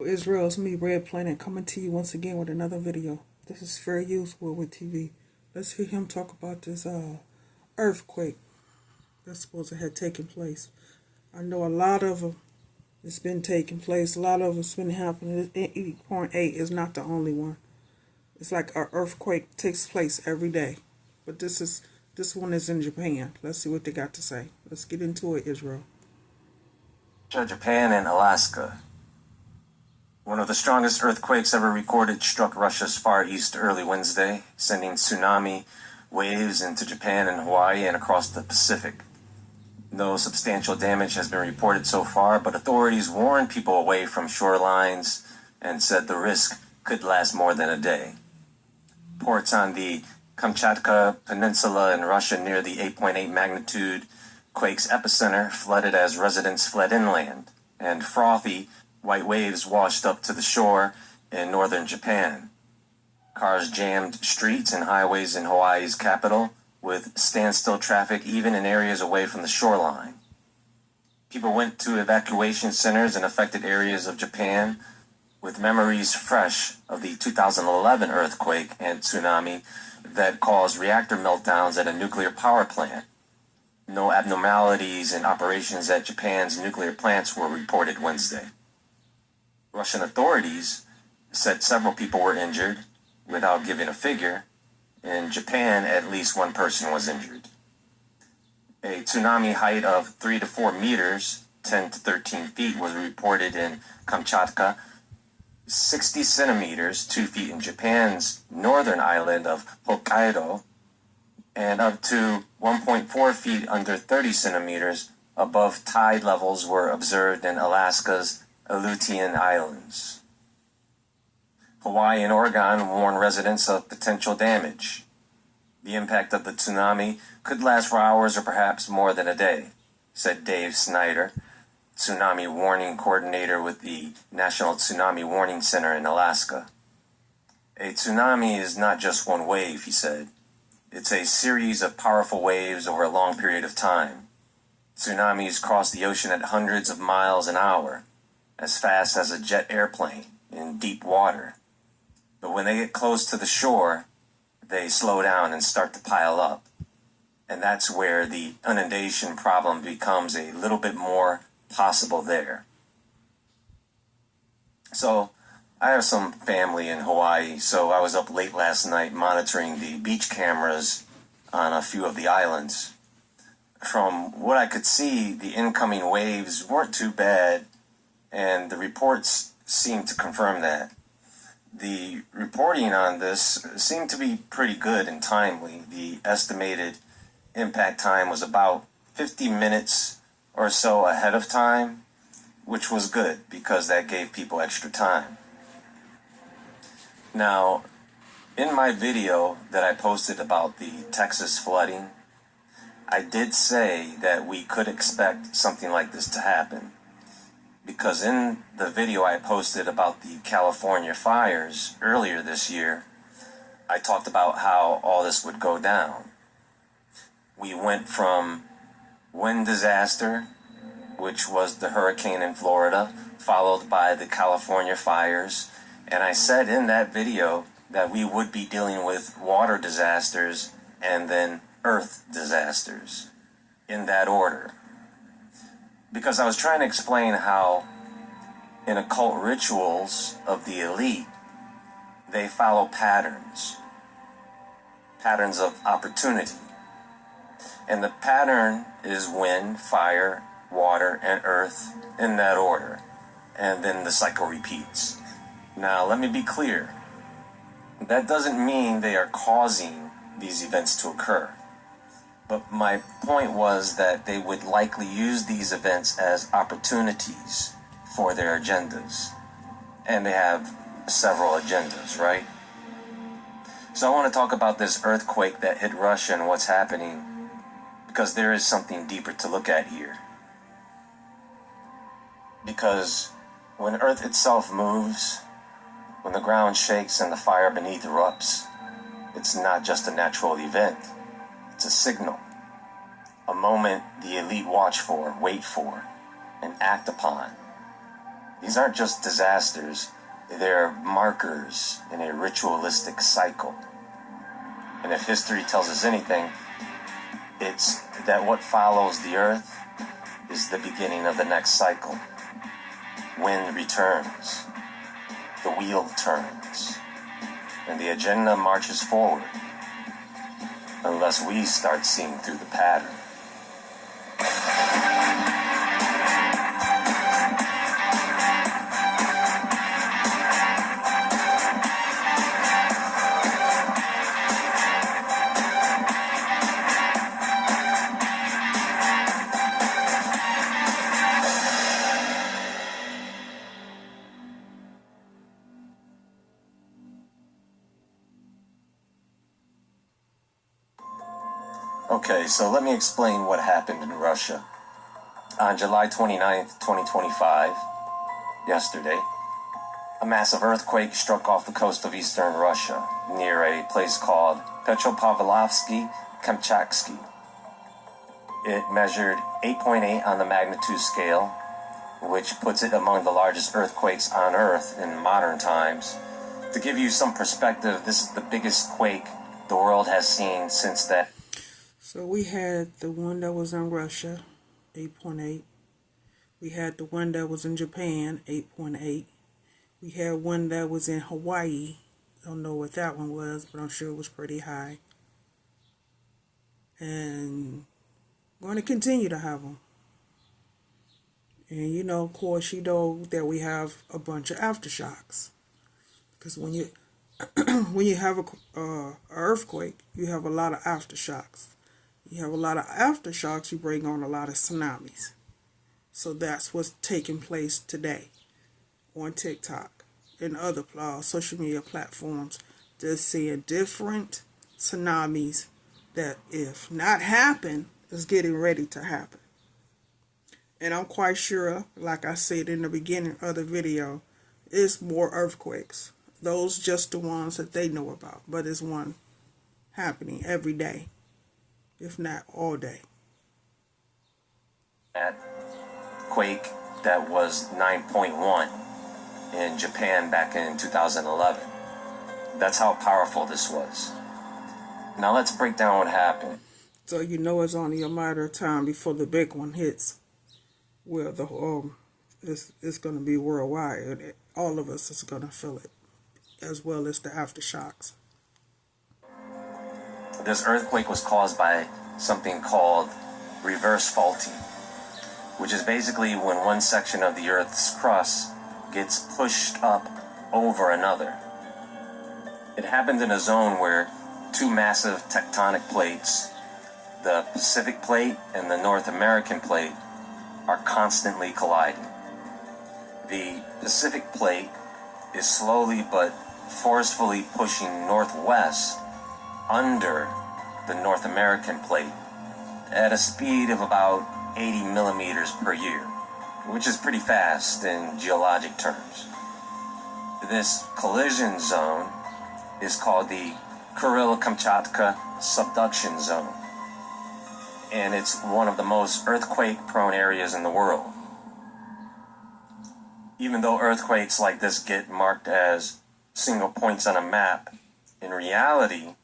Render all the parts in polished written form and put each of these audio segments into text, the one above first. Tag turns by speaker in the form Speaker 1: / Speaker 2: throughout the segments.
Speaker 1: Israel, it's me, Red Planet, coming to you once again with another video. This is Fair Use Worldwide TV. Let's hear him talk about this earthquake that's supposed to have taken place. I know a lot of them. It's been taking place. A lot of it's been happening. 8.8 is not the only one. It's like an earthquake takes place every day, but this one is in Japan. Let's see what they got to say. Let's get into it, Israel.
Speaker 2: Japan and Alaska. One of the strongest earthquakes ever recorded struck Russia's Far East early Wednesday, sending tsunami waves into Japan and Hawaii and across the Pacific. No substantial damage has been reported so far, but authorities warned people away from shorelines and said the risk could last more than a day. Ports on the Kamchatka Peninsula in Russia near the 8.8 magnitude quake's epicenter flooded as residents fled inland, and frothy white waves washed up to the shore in northern Japan. Cars jammed streets and highways in Hawaii's capital, with standstill traffic even in areas away from the shoreline. People went to evacuation centers in affected areas of Japan, with memories fresh of the 2011 earthquake and tsunami that caused reactor meltdowns at a nuclear power plant. No abnormalities in operations at Japan's nuclear plants were reported Wednesday. Russian authorities said several people were injured, without giving a figure. In Japan, at least one person was injured. A tsunami height of 3 to 4 meters, 10 to 13 feet, was reported in Kamchatka, 60 centimeters, 2 feet in Japan's northern island of Hokkaido, and up to 1.4 feet under 30 centimeters above tide levels were observed in Alaska's Aleutian Islands. Hawaii and Oregon warn residents of potential damage. The impact of the tsunami could last for hours or perhaps more than a day, said Dave Snyder, tsunami warning coordinator with the National Tsunami Warning Center in Alaska. A tsunami is not just one wave, he said. It's a series of powerful waves over a long period of time. Tsunamis cross the ocean at hundreds of miles an hour, as fast as a jet airplane in deep water. But when they get close to the shore, they slow down and start to pile up. And that's where the inundation problem becomes a little bit more possible there. So I have some family in Hawaii, so I was up late last night monitoring the beach cameras on a few of the islands. From what I could see, the incoming waves weren't too bad, and the reports seemed to confirm that. The reporting on this seemed to be pretty good and timely. The estimated impact time was about 50 minutes or so ahead of time, which was good because that gave people extra time. Now, in my video that I posted about the Texas flooding, I did say that we could expect something like this to happen, because in the video I posted about the California fires earlier this year, I talked about how all this would go down. We went from wind disaster, which was the hurricane in Florida, followed by the California fires, and I said in that video that we would be dealing with water disasters and then earth disasters, in that order. Because I was trying to explain how in occult rituals of the elite, they follow patterns of opportunity. And the pattern is wind, fire, water, and earth, in that order. And then the cycle repeats. Now, let me be clear. That doesn't mean they are causing these events to occur. But my point was that they would likely use these events as opportunities for their agendas. And they have several agendas, right? So I want to talk about this earthquake that hit Russia and what's happening, because there is something deeper to look at here. Because when Earth itself moves, when the ground shakes and the fire beneath erupts, it's not just a natural event. It's a signal, a moment the elite watch for, wait for, and act upon. These aren't just disasters, they're markers in a ritualistic cycle. And if history tells us anything, it's that what follows the earth is the beginning of the next cycle. Wind returns, the wheel turns, and the agenda marches forward, unless we start seeing through the pattern. Okay, so let me explain what happened in Russia. On July 29th, 2025, yesterday, a massive earthquake struck off the coast of eastern Russia near a place called Petropavlovsky-Kamchatsky. It measured 8.8 on the magnitude scale, which puts it among the largest earthquakes on Earth in modern times. To give you some perspective, this is the biggest quake the world has seen since that.
Speaker 1: So we had the one that was in Russia, 8.8. We had the one that was in Japan, 8.8. We had one that was in Hawaii. Don't know what that one was, but I'm sure it was pretty high. And we're going to continue to have them. And of course, that we have a bunch of aftershocks. Because when you when you have a earthquake, you have a lot of aftershocks. You have a lot of aftershocks, you bring on a lot of tsunamis. So that's what's taking place today on TikTok and other social media platforms. They're seeing different tsunamis that, if not happen, is getting ready to happen. And I'm quite sure, like I said in the beginning of the video, it's more earthquakes. Those just the ones that they know about. But it's one happening every day, if not all day.
Speaker 2: That quake that was 9.1 in Japan back in 2011. That's how powerful this was. Now let's break down what happened.
Speaker 1: So it's only a matter of time before the big one hits, where the it's going to be worldwide, and all of us is going to feel it, as well as the aftershocks.
Speaker 2: This earthquake was caused by something called reverse faulting, which is basically when one section of the Earth's crust gets pushed up over another. It happened in a zone where two massive tectonic plates, the Pacific Plate and the North American Plate, are constantly colliding. The Pacific Plate is slowly but forcefully pushing northwest under the North American Plate at a speed of about 80 millimeters per year, which is pretty fast in geologic terms. This collision zone is called the Kuril-Kamchatka subduction zone, and it's one of the most earthquake-prone areas in the world. Even though earthquakes like this get marked as single points on a map, in reality,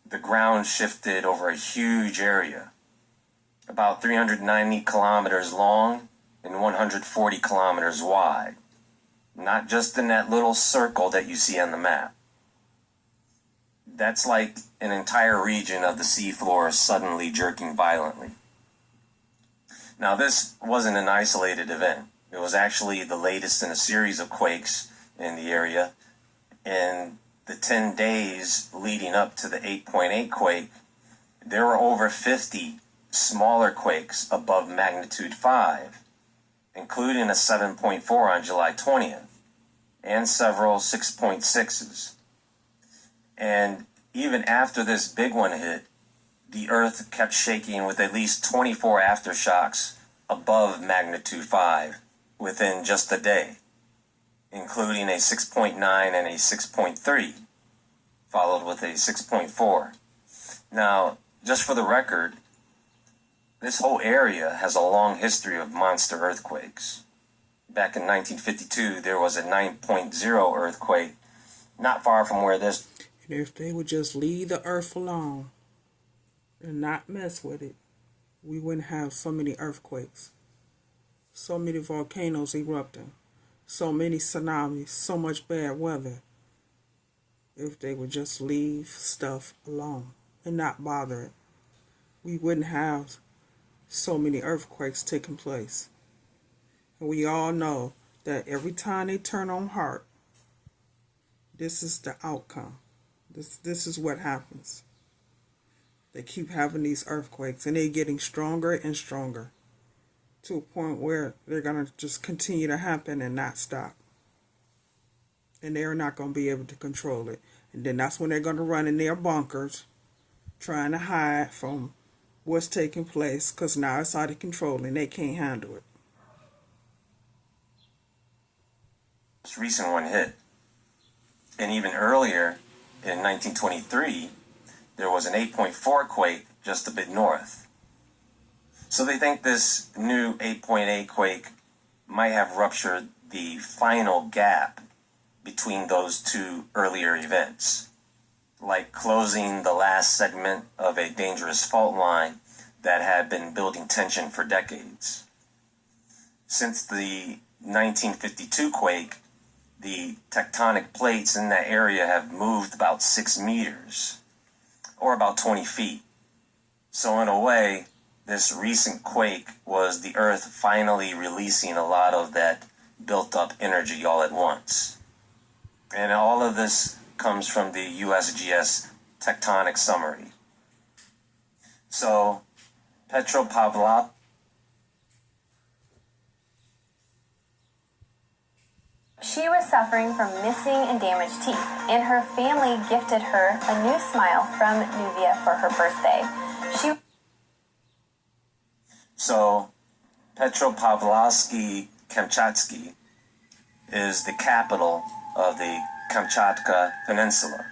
Speaker 2: the ground shifted over a huge area, about 390 kilometers long and 140 kilometers wide, not just in that little circle that you see on the map. That's like an entire region of the seafloor suddenly jerking violently. Now, this wasn't an isolated event. It was actually the latest in a series of quakes in the area. In the 10 days leading up to the 8.8 quake, there were over 50 smaller quakes above magnitude 5, including a 7.4 on July 20th, and several 6.6s. And even after this big one hit, the Earth kept shaking with at least 24 aftershocks above magnitude 5 within just a day, including a 6.9 and a 6.3, followed with a 6.4. Now, just for the record, this whole area has a long history of monster earthquakes. back in 1952, there was a 9.0 earthquake not far from where this.
Speaker 1: And if they would just leave the earth alone and not mess with it, we wouldn't have so many earthquakes, so many volcanoes erupting, so many tsunamis, so much bad weather. If they would just leave stuff alone and not bother it, we wouldn't have so many earthquakes taking place. And we all know that every time they turn on heart, this is the outcome. This is what happens. They keep having these earthquakes, and they're getting stronger and stronger to a point where they're going to just continue to happen and not stop. And they're not going to be able to control it. And then that's when they're going to run in their bunkers, trying to hide from what's taking place, because now it's out of control and they can't handle it.
Speaker 2: This recent one hit. And even earlier, in 1923, there was an 8.4 quake just a bit north. So they think this new 8.8 quake might have ruptured the final gap between those two earlier events, like closing the last segment of a dangerous fault line that had been building tension for decades. Since the 1952 quake, the tectonic plates in that area have moved about 6 meters, or about 20 feet. So in a way, this recent quake was the Earth finally releasing a lot of that built up energy all at once. And all of this comes from the USGS tectonic summary. So, Petropavlovsk.
Speaker 3: She was suffering from missing and damaged teeth, and her family gifted her a new smile from Nuvia for her birthday.
Speaker 2: So, Petropavlovsk-Kamchatsky is the capital of the Kamchatka Peninsula.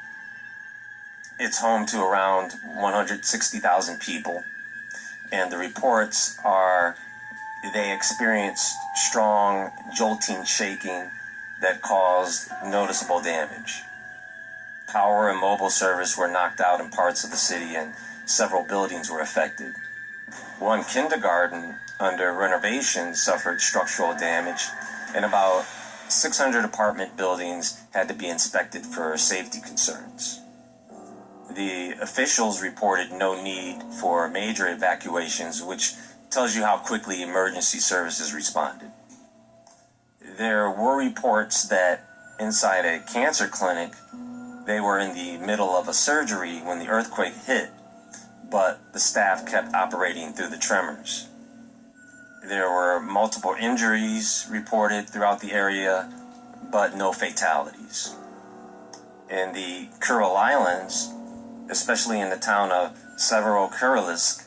Speaker 2: It's home to around 160,000 people, and the reports are they experienced strong jolting shaking that caused noticeable damage. Power and mobile service were knocked out in parts of the city, and several buildings were affected. One kindergarten under renovation suffered structural damage, and about 600 apartment buildings had to be inspected for safety concerns. The officials reported no need for major evacuations, which tells you how quickly emergency services responded. There were reports that inside a cancer clinic, they were in the middle of a surgery when the earthquake hit, but the staff kept operating through the tremors. There were multiple injuries reported throughout the area, but no fatalities. In the Kuril Islands, especially in the town of Severokurilsk,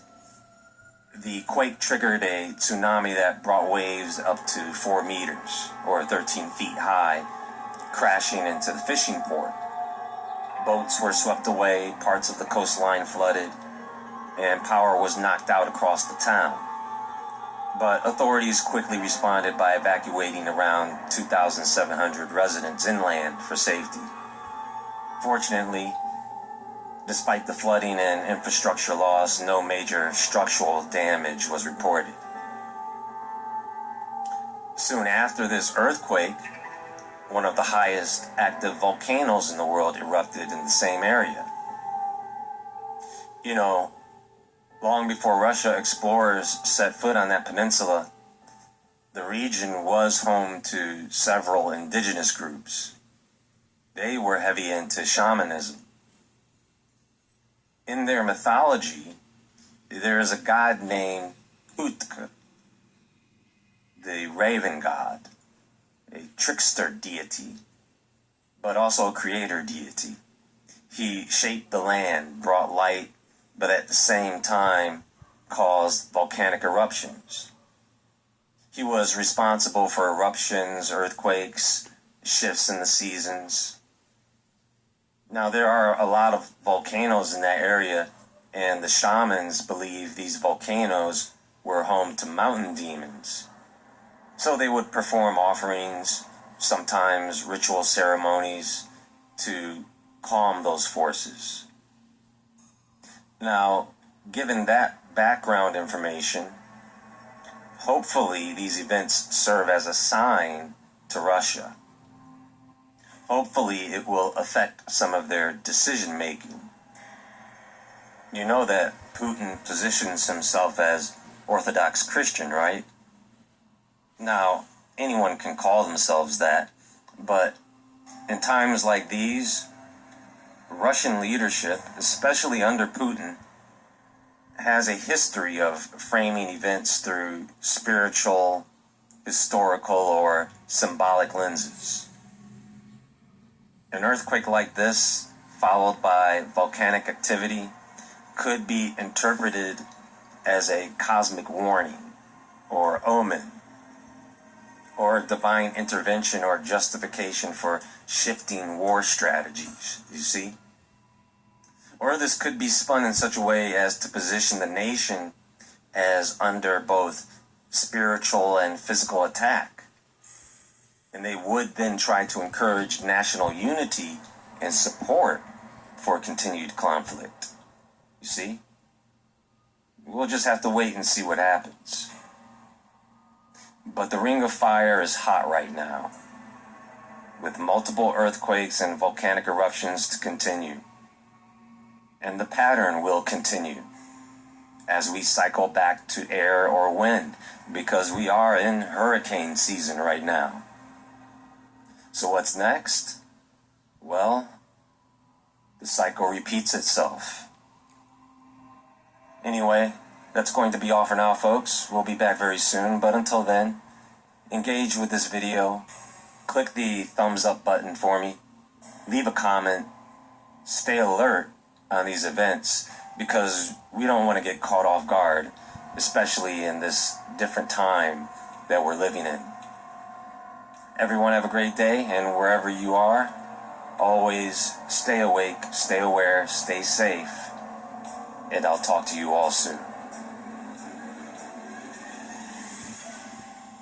Speaker 2: the quake triggered a tsunami that brought waves up to 4 meters, or 13 feet high, crashing into the fishing port. Boats were swept away, parts of the coastline flooded, and power was knocked out across the town. But authorities quickly responded by evacuating around 2,700 residents inland for safety. Fortunately, despite the flooding and infrastructure loss, no major structural damage was reported. Soon after this earthquake, one of the highest active volcanoes in the world erupted in the same area. You know, long before Russia explorers set foot on that peninsula, the region was home to several indigenous groups. They were heavy into shamanism. In their mythology, there is a god named Utka, the raven god, a trickster deity, but also a creator deity. He shaped the land, brought light, but at the same time caused volcanic eruptions. He was responsible for eruptions, earthquakes, shifts in the seasons. Now, there are a lot of volcanoes in that area, and the shamans believe these volcanoes were home to mountain demons. So they would perform offerings, sometimes ritual ceremonies to calm those forces. Now, given that background information, hopefully these events serve as a sign to Russia. Hopefully it will affect some of their decision making. You know that Putin positions himself as Orthodox Christian, right? Now, anyone can call themselves that, but in times like these, Russian leadership, especially under Putin, has a history of framing events through spiritual, historical, or symbolic lenses. An earthquake like this, followed by volcanic activity, could be interpreted as a cosmic warning, or omen, or divine intervention or justification for shifting war strategies, you see? Or this could be spun in such a way as to position the nation as under both spiritual and physical attack. And they would then try to encourage national unity and support for continued conflict. You see? We'll just have to wait and see what happens. But the Ring of Fire is hot right now, with multiple earthquakes and volcanic eruptions to continue. And the pattern will continue as we cycle back to air or wind, because we are in hurricane season right now. So what's next? Well, the cycle repeats itself. Anyway, that's going to be all for now, folks. We'll be back very soon, but until then, engage with this video. Click the thumbs up button for me. Leave a comment. Stay alert on these events, because we don't want to get caught off guard, especially in this different time that we're living in. Everyone have a great day, and wherever you are, always stay awake, stay aware, stay safe, and I'll talk to you all soon.